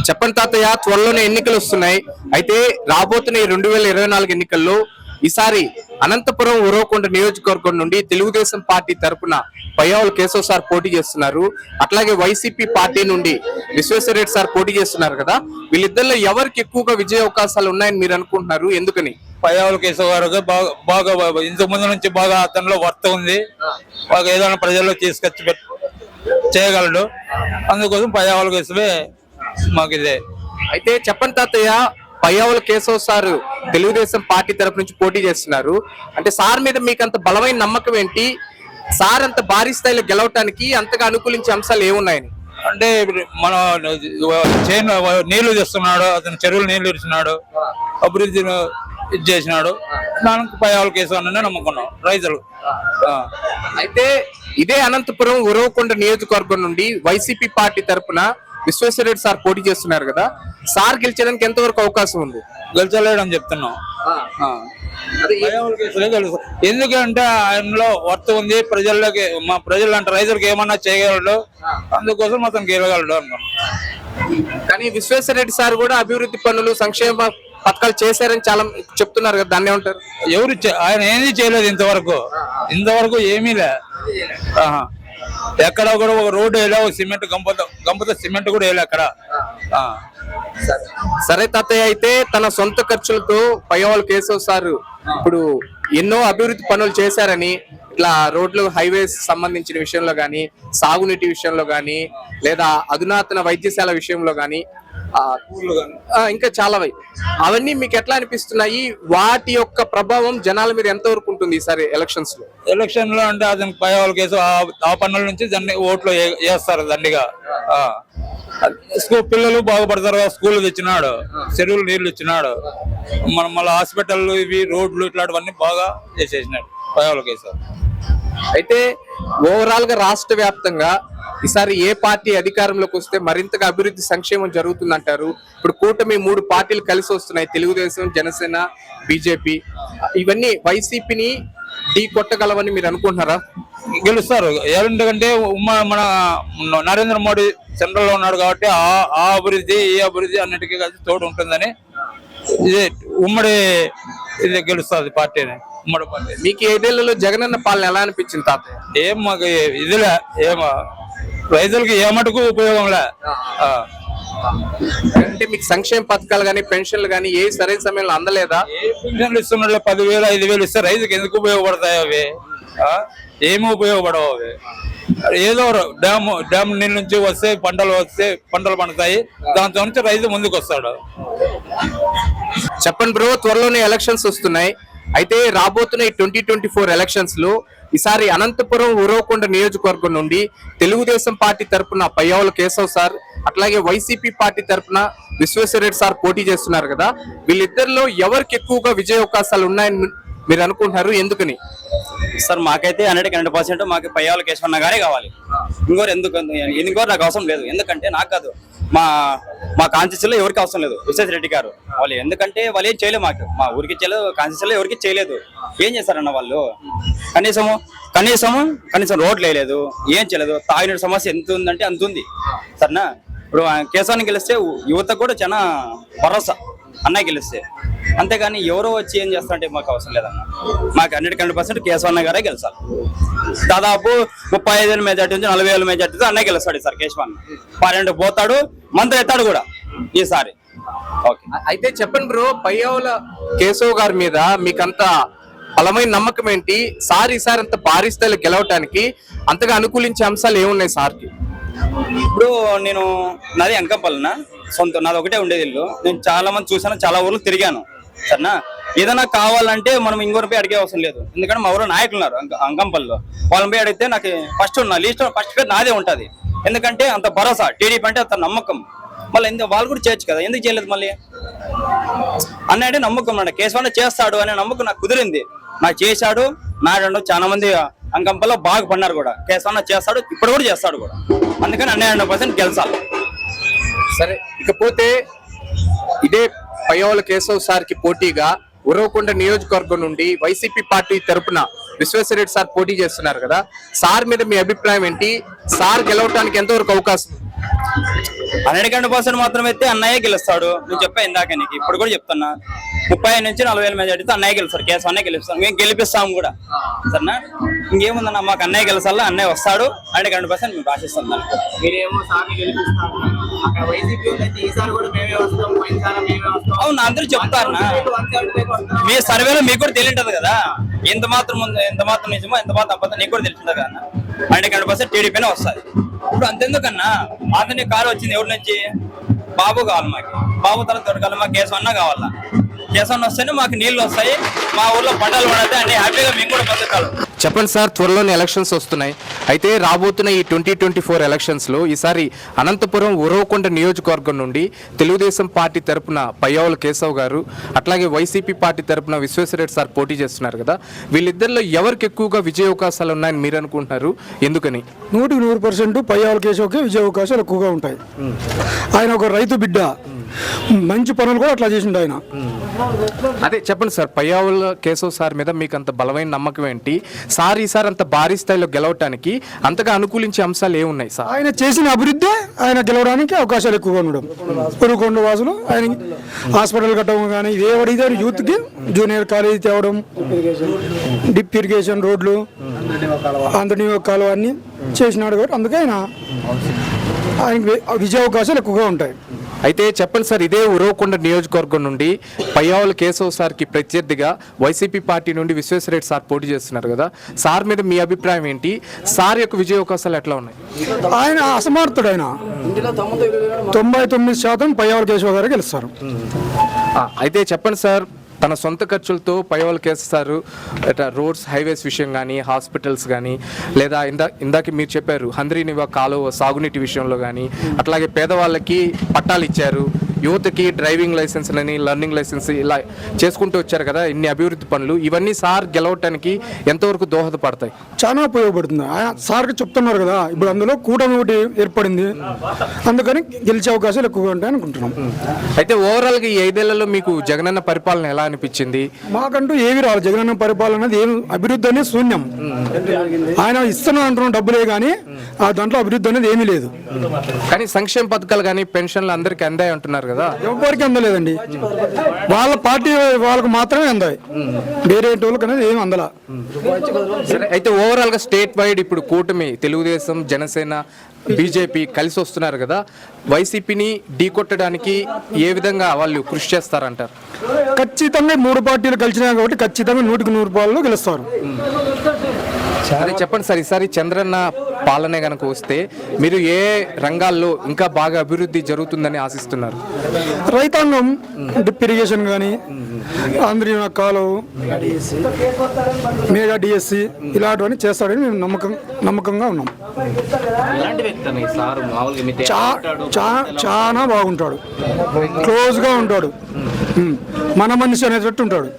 చెప్పండి తాతయ్య, త్వరలోనే ఎన్నికలు వస్తున్నాయి. అయితే రాబోతున్న ఈ 2024 ఎన్నికల్లో ఈసారి అనంతపురం ఉరవకొండ నియోజకవర్గం నుండి తెలుగుదేశం పార్టీ తరపున పయ్యావుల కేశవ్ సార్ పోటీ చేస్తున్నారు. అట్లాగే వైసీపీ పార్టీ నుండి విశ్వేశ్వరరెడ్డి సార్ పోటీ చేస్తున్నారు కదా. వీళ్ళిద్దరిలో ఎవరికి ఎక్కువగా విజయ అవకాశాలు ఉన్నాయని మీరు అనుకుంటున్నారు? ఎందుకని? పయ్యావుల కేశవ్ గారు బాగా ఇంతకు ముందు నుంచి బాగా అతనిలో వర్త ఉంది. బాగా ఏదైనా ప్రజల్లో తీసుకొచ్చి చేయగలడు. అందుకోసం పయ్యావుల కేశవే మాకు ఇదే. అయితే చెప్పండి తాతయ్య, పయ్యావుల కేశవ్ సార్ తెలుగుదేశం పార్టీ తరపు నుంచి పోటీ చేస్తున్నారు. అంటే సార్ మీద మీకు అంత బలమైన నమ్మకం ఏంటి? సార్ అంత భారీ స్థాయిలో గెలవటానికి అంతగా అనుకూలించే అంశాలు ఏమున్నాయని? అంటే మన నీళ్లు తెస్తున్నాడు, అతను చెరువులు నీళ్లు ఇస్తున్నాడు, అభివృద్ధిని ఇది చేసినాడు. దానికి పయ్యావుల కేశవ్ అనే నమ్ముకున్నాం రైతులు. అయితే ఇదే అనంతపురం ఉరవకొండ నియోజకవర్గం నుండి వైసీపీ పార్టీ తరపున విశ్వేశ్వరరెడ్డి సార్ పోటీ చేస్తున్నారు కదా. సార్ గెలిచడానికి ఎంతవరకు అవకాశం ఉంది? గెలిచలేడని చెప్తున్నాం. ఎందుకంటే ఆయనలో వర్త ఉంది, ప్రజల్లోకి మా ప్రజలు అంటే రైతులకు ఏమన్నా చేయగలడు. అందుకోసం అతను గెలగలడు అనుకున్నాం. కానీ విశ్వేశ్వరరెడ్డి సార్ కూడా అభివృద్ధి పనులు, సంక్షేమ పథకాలు చేశారని చాలా చెప్తున్నారు కదా, దాన్ని ఏమంటారు? ఎవరు ఆయన ఏమీ చేయలేదు ఇంతవరకు ఏమీ లే. ఎక్కడ కూడా ఒక రోడ్డు వేయలే, ఒక సిమెంట్ గంపతో సిమెంట్ కూడా వేయలే అక్కడ. సరే తాతయ్య, అయితే తన సొంత ఖర్చులతో పయ్యావుల కేశవ్ సార్ ఇప్పుడు ఎన్నో అభివృద్ధి పనులు చేశారని, ఇట్లా రోడ్లు, హైవేస్ సంబంధించిన విషయంలో గానీ, సాగునీటి విషయంలో గానీ, లేదా అధునాతన వైద్యశాల విషయంలో గానీ, ఇంకా చాలా అవన్నీ మీకు ఎట్లా అనిపిస్తున్నాయి? వాటి యొక్క ప్రభావం జనాల మీద ఎంతవరకు ఉంటుంది ఈసారి ఎలక్షన్స్ లో? అంటే అతను పయ్యావుల కేశవ్ ఆ పనుల నుంచి ఓట్లు వేస్తారు దండిగా. పిల్లలు బాగుపడతారు, స్కూల్ తెచ్చినాడు, చెరువులు నీళ్లు ఇచ్చినాడు, మళ్ళీ హాస్పిటల్, ఇవి రోడ్లు, ఇట్లాంటివన్నీ బాగా చేసేసినాడు పయ్యావుల కేశవ్. అయితే ఓవరాల్ గా రాష్ట్ర వ్యాప్తంగా ఈసారి ఏ పార్టీ అధికారంలోకి వస్తే మరింతగా అభివృద్ధి, సంక్షేమం జరుగుతుందంటారు? ఇప్పుడు కూటమి 3 పార్టీలు కలిసి వస్తున్నాయి, తెలుగుదేశం, జనసేన, బీజేపీ. ఇవన్నీ వైసీపీని ఢీ కొట్టగలవని మీరు అనుకుంటున్నారా? గెలుస్తారు. ఎందుకంటే మన నరేంద్ర మోడీ సెంట్రల్ లో ఉన్నాడు కాబట్టి ఆ అభివృద్ధి, ఈ అభివృద్ధి అన్నిటికీ కలిసి తోడు ఉంటుందని ఇది ఉమ్మడి ఇది గెలుస్తుంది పార్టీని. ఉమ్మడి పార్టీ. మీకు 7 ఏళ్లలో జగనన్న పాలన ఎలా అనిపించింది తాతయ్య? ఏం మాకు ఇదిలే, ఏమో రైతులకి ఏ మటుకు ఉపయోగంలే. అంటే మీకు సంక్షేమ పథకాలు గానీ, పెన్షన్లు గానీ ఏ సరైన సమయంలో అందలేదా? పెన్షన్లు ఇస్తున్నాడు, 10,000 5,000 ఇస్తే రైతుకి ఎందుకు ఉపయోగపడతాయి అవి? ఏమి ఉపయోగపడవు అవి. ఏదో డ్యామ్ నీళ్ళ నుంచి వస్తే పంటలు పండుతాయి, దాంతో నుంచి రైతు ముందుకు వస్తాడు. చెప్పండి బ్రో, త్వరలోనే ఎలక్షన్స్ వస్తున్నాయి. అయితే రాబోతున్న ఈ 2024 ఎలక్షన్స్ లో ఈసారి అనంతపురం ఉరవకొండ నియోజకవర్గం నుండి తెలుగుదేశం పార్టీ తరపున పయ్యావుల కేశవ్ సార్, అట్లాగే వైసీపీ పార్టీ తరపున విశ్వేశ్వరరెడ్డి సార్ పోటీ చేస్తున్నారు కదా. వీళ్ళిద్దరిలో ఎవరికి ఎక్కువగా విజయ అవకాశాలు ఉన్నాయని మీరు అనుకుంటున్నారు? ఎందుకని? సార్ మాకైతే 100% మాకు పయ్యావుల కేశవ్ అన్న గారే కావాలి. ఇంకోరు నాకు అవసరం లేదు. ఎందుకంటే నాకు కాదు, మా కాన్స్టిట్యూన్సీలో ఎవరికి అవసరం లేదు విశ్వేశ్వరరెడ్డి గారు. వాళ్ళు ఎందుకంటే వాళ్ళు ఏం చేయలేదు, మా ఊరికి చేయలేదు, కాన్స్టిట్యూన్సీలో ఎవరికి చేయలేదు. ఏం చేస్తారన్న వాళ్ళు? కనీసం రోడ్లు వేయలేదు, ఏం చేయలేదు. తాగినట్టు సమస్య ఎంత ఉందంటే అంత ఉంది సరేనా. ఇప్పుడు కేశవాన్ని గెలిస్తే యువతకు కూడా చాలా భరోసా అన్నయ్య గెలిస్తే. అంతేగాని ఎవరో వచ్చి ఏం చేస్తారంటే మాకు అవసరం లేదన్న. మాకు 100% కేశవన్న గారే గెలిచాలి. దాదాపు 35,000 మెజార్టీ నుంచి 40,000 మెజార్టీతో అన్నయ్య గెలుస్తాడు ఈసారి. కేశవన్న పార్లమెంట్ పోతాడు, మంత్రి ఎత్తాడు కూడా ఈసారి. ఓకే. అయితే చెప్పండి బ్రో, పయ్యావుల కేశవ్ గారి మీద మీకంత బలమైన నమ్మకం ఏంటి? సార్ ఈసారి అంత భారీ స్థాయిలో గెలవటానికి అంతగా అనుకూలించే అంశాలు ఏమున్నాయి సార్కి? ఇప్పుడు నాది అంకంపల్లన సొంత, నాది ఒకటే ఉండేది ఇల్లు. నేను చాలా మంది చూసాను, చాలా ఊర్లు తిరిగాను సరేనా. ఏదైనా కావాలంటే మనం ఇంకొకరి పోయి అడిగే అవసరం లేదు. ఎందుకంటే మా ఊరు నాయకులు ఉన్నారు అంకంపల్లిలో, వాళ్ళని పోయి అడిగితే నాకు ఫస్ట్ పేరు నాదే ఉంటుంది. ఎందుకంటే అంత భరోసా, టీడీపీ అంటే అంత నమ్మకం. మళ్ళీ వాళ్ళు కూడా చేయొచ్చు కదా, ఎందుకు చేయలేదు? మళ్ళీ అన్నట్టే నమ్మకం అన్న కేశవన్న చేస్తాడు అనే నమ్మకం నాకు కుదిరింది. నాకు చేశాడు, నాడు చాలా మంది అంకంపల్లో బాగా పడినారు కూడా. కేశవన్న చేస్తాడు, ఇప్పుడు కూడా చేస్తాడు కూడా. అందుకని 100% గెలిచాలి. సరే, ఇకపోతే ఇదే పయ్యావుల కేశవ్ సార్ కి పోటీగా ఉరవకొండ నియోజకవర్గం నుండి వైసీపీ పార్టీ తరపున విశ్వేశ్వరరెడ్డి సార్ పోటీ చేస్తున్నారు కదా. సార్ మీద మీ అభిప్రాయం ఏంటి? సార్ గెలవడానికి ఎంతవరకు అవకాశం? 100% మాత్రం అయితే అన్నయ్య గెలుస్తాడు. నువ్వు చెప్పా ఇందాక నీకు, ఇప్పుడు కూడా చెప్తున్నా, 30 నుంచి 40,000 మెజార్టీతో అన్నయ్య గెలుస్తాడు. కేసు అన్నయ్య గెలుస్తాడు, మేము గెలిపిస్తాం కూడా. సరేనా, ఇంకేముందన్న, మాకు అన్నయ్య గెలిచాలా, అన్నయ్య వస్తాడు. 100% మేము ఆశిస్తాం దానికి. మీరేమో సార్ని గెలిపిస్తారు, అక్కడ వైసీపీ అయితే ఈసారి కూడా మేమే వస్తాం, పోయినసారి మేమే వస్తాం. అవును, అందరూ చెప్తారన్నా. మీ సర్వేలో మీకు కూడా తెలియంటది కదా, ఎంత మాత్రం నిజమో ఎంత మాత్రం అబద్ధం నీకు కూడా తెలిసింది కదా. 100% టీడీపీనే వస్తుంది. ఇప్పుడు అంతెందుకన్నా, అతని కారు వచ్చింది ఎవరి నుంచి? బాబు కావాలి మాకు, బాబు తర్వాత దొరకాలి, మాకు కేసు కావాలా. కేసు వస్తేనే మాకు నీళ్లు వస్తాయి, మా ఊర్లో పంటలు పడతాయి అంటే హ్యాపీగా మేము కూడా బతకాలి. చెప్పండి సార్, త్వరలోనే ఎలక్షన్స్ వస్తున్నాయి. అయితే రాబోతున్న ఈ 2024 ఎలక్షన్స్ లో ఈసారి అనంతపురం ఉరవకొండ నియోజకవర్గం నుండి తెలుగుదేశం పార్టీ తరపున పయ్యావుల కేశవ్ గారు, అట్లాగే వైసీపీ పార్టీ తరపున విశ్వేశ్వరరెడ్డి సార్ పోటీ చేస్తున్నారు కదా. వీళ్ళిద్దరిలో ఎవరికి ఎక్కువగా విజయ అవకాశాలు ఉన్నాయని మీరు అనుకుంటున్నారు? ఎందుకని? 100% పయ్యావుల కేశవ్కి విజయ అవకాశాలు ఎక్కువగా ఉంటాయి. ఆయన ఒక రైతు బిడ్డ, మంచి పనులు కూడా అట్లా చేసిండు ఆయన. అదే చెప్పండి సార్, పయ్యావుల కేశవ్ సార్ మీద మీకు అంత బలమైన నమ్మకం ఏంటి? సార్ ఈసారి అంత భారీ స్థాయిలో గెలవటానికి అంతగా అనుకూలించే అంశాలు ఏమున్నాయి సార్? ఆయన చేసిన అభివృద్ధి ఆయన గెలవడానికి అవకాశాలు ఎక్కువగా ఉండడం. పురుకొండ వాసులు ఆయన హాస్పిటల్ కట్టడం కానీ, ఏవడితే యూత్కి జూనియర్ కాలేజీ తేవడం, డిప్ ఇరిగేషన్ రోడ్లు, ఆంధ్రనీయ కాలువ అన్ని చేసినాడు కాబట్టి అందుకే ఆయనకి విజయ అవకాశాలు ఎక్కువగా ఉంటాయి. అయితే చెప్పండి సార్, ఇదే ఉరవకొండ నియోజకవర్గం నుండి పయ్యావుల కేశవ్ సార్కి ప్రత్యర్థిగా వైసీపీ పార్టీ నుండి విశ్వేశ్వరరెడ్డి సార్ పోటీ చేస్తున్నారు కదా. సార్ మీద మీ అభిప్రాయం ఏంటి? సార్ యొక్క విజయ అవకాశాలు ఎట్లా ఉన్నాయి? ఆయన అసమర్థుడు. ఆయన 99% పయ్యావుల కేశవ్ గారు గెలుస్తారు. అయితే చెప్పండి సార్, తన సొంత ఖర్చులతో Payyavula Keshav sir roads, highways విషయం కానీ, హాస్పిటల్స్ కానీ, లేదా ఇందాక మీరు చెప్పారు హంద్రీనివా కాలువ సాగునీటి విషయంలో కానీ, అట్లాగే పేదవాళ్ళకి పట్టాలు ఇచ్చారు, యువతకి డ్రైవింగ్ లైసెన్స్ అని, లర్నింగ్ లైసెన్స్, ఇలా చేసుకుంటూ వచ్చారు కదా. ఇన్ని అభివృద్ధి పనులు, ఇవన్నీ సార్ గెలవటానికి ఎంతవరకు దోహదపడతాయి? చాలా ఉపయోగపడుతుంది. ఆయన సార్కి చెప్తున్నారు కదా, ఇప్పుడు అందులో కూటమి ఒకటి ఏర్పడింది, అందుకని గెలిచే అవకాశాలు ఎక్కువగా ఉంటాయి అనుకుంటున్నాం. అయితే ఓవరాల్గా ఈ 5 ఏళ్లలో మీకు జగనన్న పరిపాలన ఎలా అనిపించింది? మాకంటూ ఏవి రావాలి. జగనన్న పరిపాలన అనేది ఏం, అభివృద్ధి అనేది శూన్యం. ఆయన ఇస్తున్నా అంటున్న డబ్బులే కానీ ఆ దాంట్లో అభివృద్ధి అనేది ఏమీ లేదు. కానీ సంక్షేమ పథకాలు కానీ, పెన్షన్లు అందరికీ అందాయి అంటున్నారు కదా. ఎవరికి అందలేదండి, వాళ్ళ పార్టీ వాళ్ళకు మాత్రమే అందాయి, వేరే వాళ్ళకి అనేది ఏమి అందలా. సరే, అయితే ఓవరాల్ గా స్టేట్ వైడ్ ఇప్పుడు కూటమి తెలుగుదేశం, జనసేన, బీజేపీ కలిసి వస్తున్నారు కదా. వైసీపీని ఢీకొట్టడానికి ఏ విధంగా వాళ్ళు కృషి చేస్తారంటారు? ఖచ్చితంగా 3 పార్టీలు కలిసినాయి కాబట్టి ఖచ్చితంగా 100కి 100 గెలుస్తారు. అదే చెప్పండి సార్, ఈసారి చంద్రన్న పాలనే కనుక వస్తే మీరు ఏ రంగాల్లో ఇంకా బాగా అభివృద్ధి జరుగుతుందని ఆశిస్తున్నారు? రైతాంగం, డ్రిప్ ఇరిగేషన్ కానీ, ఆంధ్రీయ కాలువ, మెగా డిఎస్సి ఇలాంటివన్నీ చేస్తాడని మేము నమ్మకంగా ఉన్నాం. చాలా బాగుంటాడు, క్లోజ్గా ఉంటాడు, మన మనిషి అనేటట్టు ఉంటాడు.